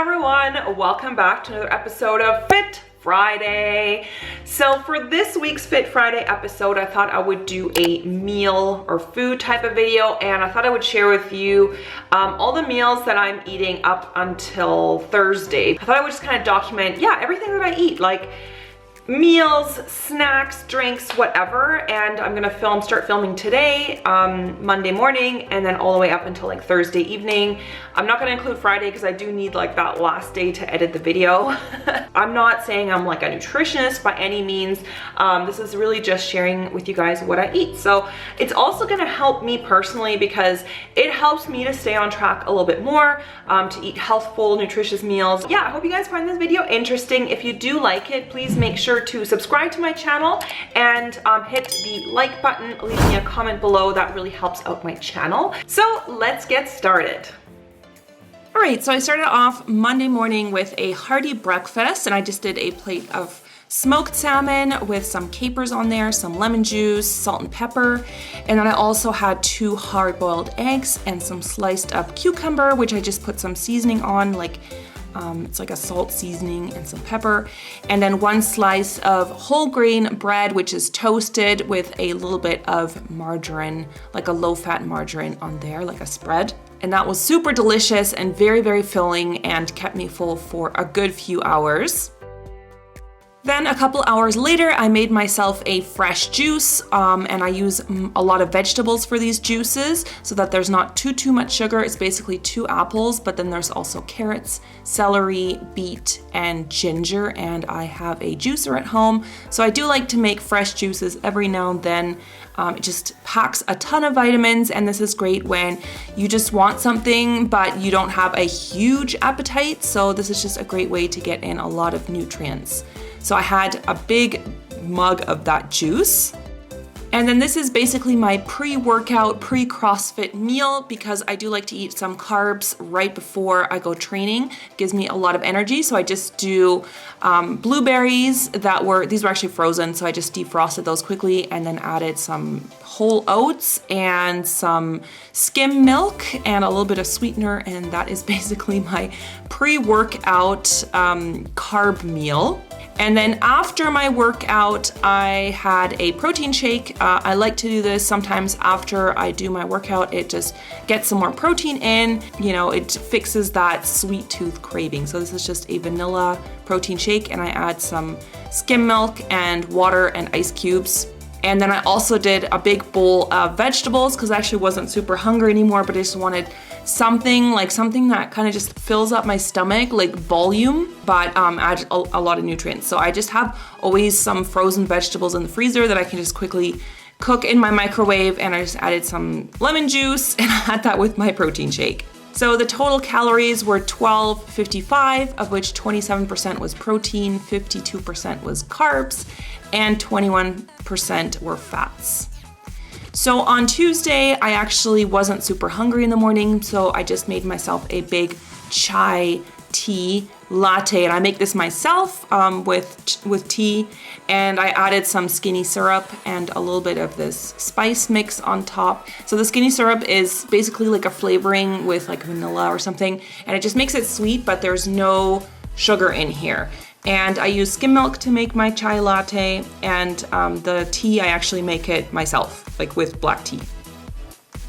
everyone, welcome back to another episode of Fit Friday. So for this week's Fit Friday episode, I thought I would do a meal or food type of video, and I thought I would share with you all the meals that I'm eating up until Thursday. I thought I would just kind of document, everything that I eat, like meals, snacks, drinks, whatever. And I'm gonna start filming today, Monday morning, and then all the way up until like Thursday evening. I'm not gonna include Friday because I do need like that last day to edit the video. I'm not saying I'm like a nutritionist by any means. This is really just sharing with you guys what I eat. So it's also gonna help me personally because it helps me to stay on track a little bit more, to eat healthful, nutritious meals. Yeah, I hope you guys find this video interesting. If you do like it, please make sure to subscribe to my channel and hit the like button, leave me a comment below. That really helps out my channel. So let's get started. All right, so I started off Monday morning with a hearty breakfast, and I just did a plate of smoked salmon with some capers on there, some lemon juice, salt and pepper. And then I also had 2 hard-boiled eggs and some sliced up cucumber, which I just put some seasoning on, like it's like a salt seasoning and some pepper. And then 1 slice of whole grain bread, which is toasted with a little bit of margarine, like a low-fat margarine on there, like a spread. And that was super delicious and very, very filling and kept me full for a good few hours. Then a couple hours later, I made myself a fresh juice, and I use a lot of vegetables for these juices so that there's not too much sugar. It's basically 2 apples, but then there's also carrots, celery, beet, and ginger, and I have a juicer at home. So I do like to make fresh juices every now and then. It just packs a ton of vitamins, and this is great when you just want something but you don't have a huge appetite. So this is just a great way to get in a lot of nutrients. So I had a big mug of that juice. And then this is basically my pre-workout, pre-CrossFit meal because I do like to eat some carbs right before I go training. It gives me a lot of energy. So I just do blueberries these were actually frozen. So I just defrosted those quickly and then added some whole oats and some skim milk and a little bit of sweetener. And that is basically my pre-workout carb meal. And then after my workout, I had a protein shake. I like to do this sometimes after I do my workout. It just gets some more protein in. You know, it fixes that sweet tooth craving. So this is just a vanilla protein shake, and I add some skim milk and water and ice cubes. And then I also did a big bowl of vegetables because I actually wasn't super hungry anymore, but I just wanted something that kind of just fills up my stomach, like volume, but adds a lot of nutrients. So I just have always some frozen vegetables in the freezer that I can just quickly cook in my microwave, and I just added some lemon juice and I had that with my protein shake. So the total calories were 1255, of which 27% was protein, 52% was carbs, and 21% were fats. So on Tuesday, I actually wasn't super hungry in the morning, so I just made myself a big chai tea latte, and I make this myself with tea, and I added some skinny syrup and a little bit of this spice mix on top. So the skinny syrup is basically like a flavoring with like vanilla or something, and it just makes it sweet, but there's no sugar in here. And I use skim milk to make my chai latte, and the tea, I actually make it myself, like with black tea.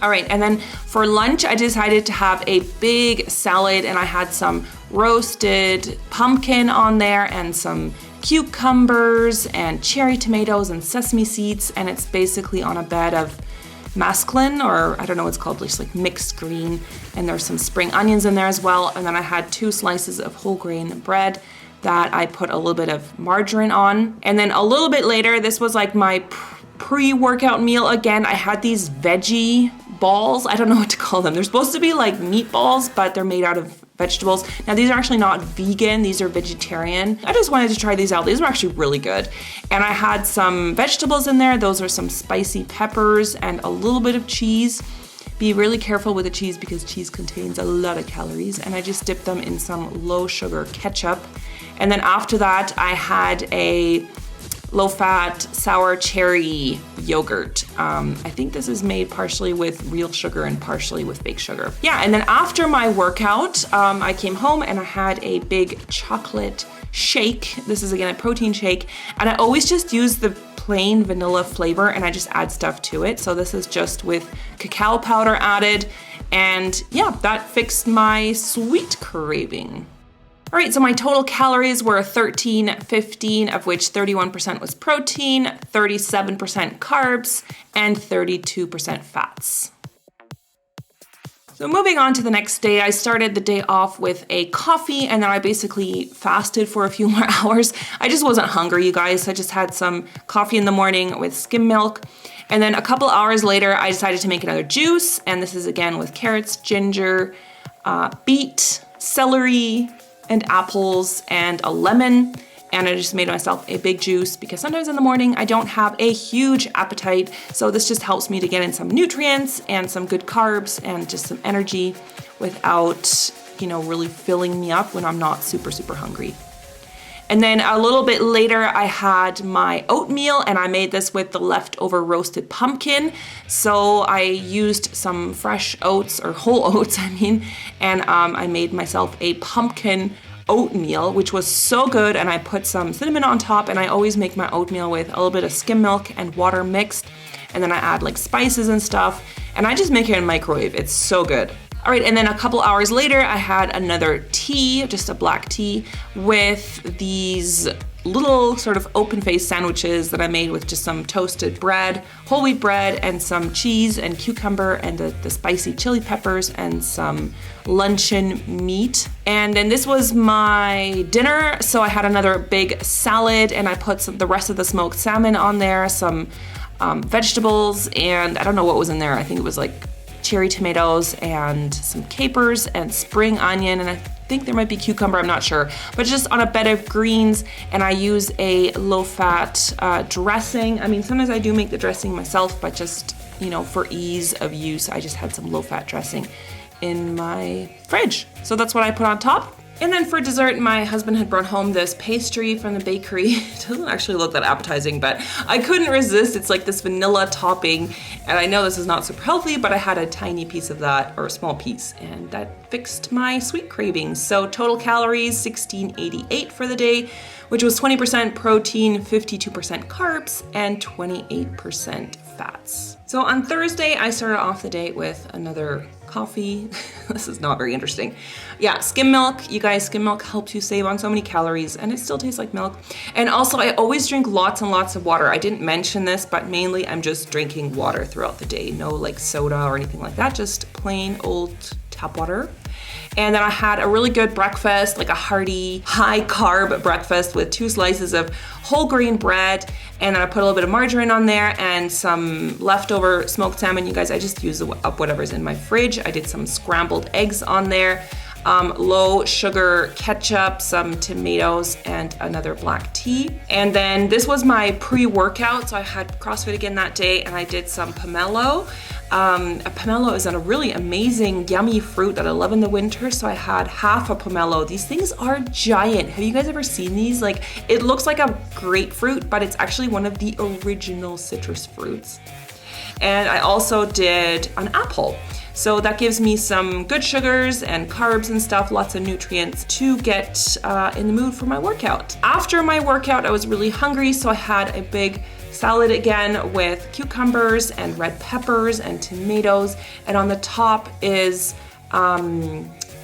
All right, and then for lunch, I decided to have a big salad, and I had some roasted pumpkin on there and some cucumbers and cherry tomatoes and sesame seeds, and it's basically on a bed of masculine, or I don't know what it's called, just like mixed green, and there's some spring onions in there as well. And then I had 2 slices of whole grain bread that I put a little bit of margarine on. And then a little bit later, this was like my pre-workout meal again. I had these veggie balls. I don't know what to call them. They're supposed to be like meatballs, but they're made out of vegetables. Now these are actually not vegan, these are vegetarian. I just wanted to try these out. These were actually really good. And I had some vegetables in there. Those are some spicy peppers and a little bit of cheese. Be really careful with the cheese because cheese contains a lot of calories. And I just dipped them in some low sugar ketchup. And then after that, I had a low-fat sour cherry yogurt. I think this is made partially with real sugar and partially with fake sugar. Yeah, and then after my workout, I came home and I had a big chocolate shake. This is again a protein shake, and I always just use the plain vanilla flavor and I just add stuff to it. So this is just with cacao powder added, and yeah, that fixed my sweet craving. All right, so my total calories were 1315, of which 31% was protein, 37% carbs, and 32% fats. So moving on to the next day, I started the day off with a coffee, and then I basically fasted for a few more hours. I just wasn't hungry, you guys. So I just had some coffee in the morning with skim milk. And then a couple hours later, I decided to make another juice. And this is again with carrots, ginger, beet, celery, and apples, and a lemon. And I just made myself a big juice because sometimes in the morning I don't have a huge appetite. So this just helps me to get in some nutrients and some good carbs and just some energy without, really filling me up when I'm not super, super hungry. And then a little bit later, I had my oatmeal, and I made this with the leftover roasted pumpkin. So I used some fresh oats, or whole oats, and I made myself a pumpkin oatmeal, which was so good, and I put some cinnamon on top, and I always make my oatmeal with a little bit of skim milk and water mixed, and then I add like spices and stuff, and I just make it in a microwave. It's so good. All right, and then a couple hours later, I had another tea, just a black tea, with these little sort of open-faced sandwiches that I made with just some toasted bread, whole wheat bread, and some cheese and cucumber and the spicy chili peppers and some luncheon meat. And then this was my dinner. So I had another big salad, and I put the rest of the smoked salmon on there, some vegetables, and I don't know what was in there. I think it was like cherry tomatoes and some capers and spring onion, and I think there might be cucumber, I'm not sure, but just on a bed of greens. And I use a low-fat dressing. Sometimes I do make the dressing myself, but just, for ease of use, I just had some low-fat dressing in my fridge. So that's what I put on top. And then for dessert, my husband had brought home this pastry from the bakery. It doesn't actually look that appetizing, but I couldn't resist. It's like this vanilla topping, and I know this is not super healthy, but I had a tiny piece of that, or a small piece, and that fixed my sweet cravings. So total calories, 1688 for the day, which was 20% protein, 52% carbs, and 28% fats. So on Thursday, I started off the day with another coffee. This is not very interesting. Yeah, skim milk. You guys, skim milk helps you save on so many calories, and it still tastes like milk. And also, I always drink lots and lots of water. I didn't mention this, but mainly I'm just drinking water throughout the day. No like soda or anything like that, just plain old tap water. And then I had a really good breakfast, like a hearty, high carb breakfast with 2 slices of whole grain bread. And then I put a little bit of margarine on there and some leftover smoked salmon. You guys, I just use up whatever's in my fridge. I did some scrambled eggs on there, low sugar ketchup, some tomatoes, and another black tea. And then this was my pre-workout. So I had CrossFit again that day, and I did some pomelo. A pomelo is a really amazing, yummy fruit that I love in the winter. So I had half a pomelo. These things are giant. Have you guys ever seen these? Like, it looks like a grapefruit, but it's actually one of the original citrus fruits. And I also did an apple. So that gives me some good sugars and carbs and stuff, lots of nutrients to get in the mood for my workout. After my workout, I was really hungry, so I had a big salad again with cucumbers and red peppers and tomatoes. And on the top is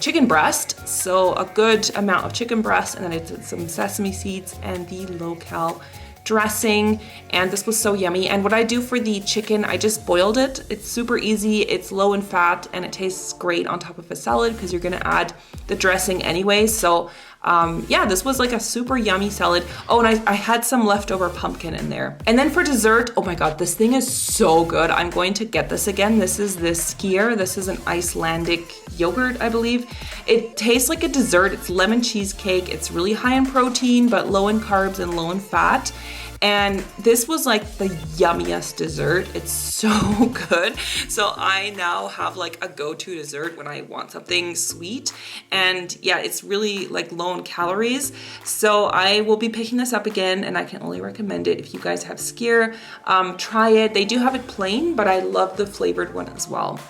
chicken breast. So a good amount of chicken breast, and then I did some sesame seeds and the low-cal dressing, and this was so yummy. And what I do for the chicken, I just boiled it. It's super easy, it's low in fat, and it tastes great on top of a salad because you're gonna add the dressing anyway. So yeah, this was like a super yummy salad. Oh, and I had some leftover pumpkin in there. And then for dessert, oh my God, this thing is so good. I'm going to get this again. This is this skier. This is an Icelandic yogurt, I believe. It tastes like a dessert. It's lemon cheesecake. It's really high in protein, but low in carbs and low in fat. And this was like the yummiest dessert. It's so good. So I now have like a go-to dessert when I want something sweet. And yeah, it's really like low in calories. So I will be picking this up again, and I can only recommend it if you guys have skyr. Try it. They do have it plain, but I love the flavored one as well.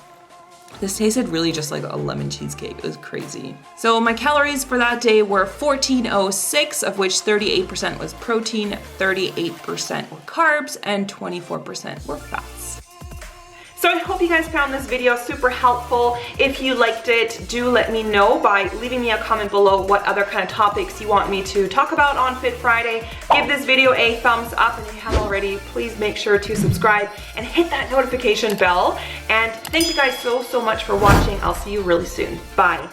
This tasted really just like a lemon cheesecake. It was crazy. So my calories for that day were 1406, of which 38% was protein, 38% were carbs, and 24% were fats. So I hope you guys found this video super helpful. If you liked it, do let me know by leaving me a comment below what other kind of topics you want me to talk about on Fit Friday. Give this video a thumbs up, and if you haven't already, please make sure to subscribe and hit that notification bell. And thank you guys so much for watching. I'll see you really soon. Bye.